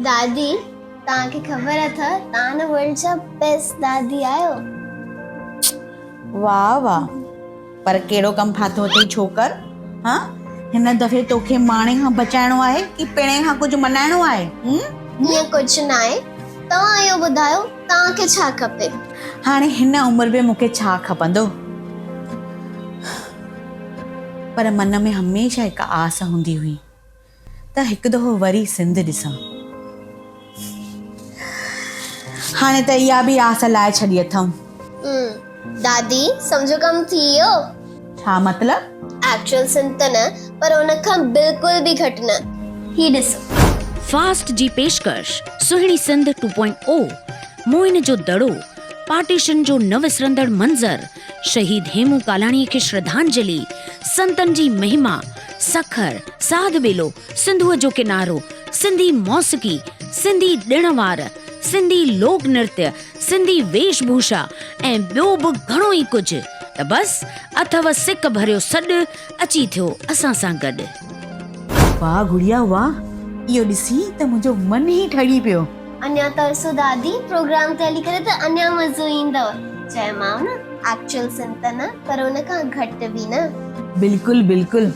दादी तव्हांखे ख़बर अथव तव्हां न वर्ल्ड जा बेस्ट दादी आहियो। वाह वाह, पर कहिड़ो कमु ठातो अथई छोकर? हाँ, हिन दफ़े तोखे माणे खां बचाइणो आहे कि पिणे खां कुझु मनाइणो आहे? ईअं कुझु न आहे, तव्हां इहो ॿुधायो तव्हांखे छा खपे? हाणे हिन उमिरि में मूंखे छा खपंदो, पर मन में हमेशह हिकु आस हूंदी हुई त हिकु दफ़ो वरी सिंध ॾिसां। हाणे त इहा बि आस लाइ छॾी अथमि। दादी सम्झो कमु थी वियो। छा मतलब? एक्चुअल सिंध त न, पर उन खां बिल्कुल भी घटि न। ही ॾिसो फास्ट जी पेशकश सुहिणी सिंध 2.0, मोइन जो दड़ो, पार्टीशन जो न विसरंदड़ मंज़र, शहीद हेमू कालाणीअ खे श्रद्धांजलि, संतन जी महिमा, सखर, साध बेलो, सिंधुअ जो किनारो, सिंधी मौसीक़ी, सिंधी ॾिण वार, सिंधी लोक नृत्य, सिंधी वेशभूषा ऐं ॿियो बि घणो ई कुझु। त बस अथव सिक भरियो सॾु अची थियो असां सां गॾु। वाह गुड़िया वाह, इहो ॾिसी त मुंहिंजो मन ई ठरी पियो। अञा तरसो दादी, प्रोग्राम ते हली करे त अञा मज़ो ईंदव। चयोमांव न, एक्चुअल सिंध त न, पर उन खां घटि बि न। बिल्कुल बिल्कुल।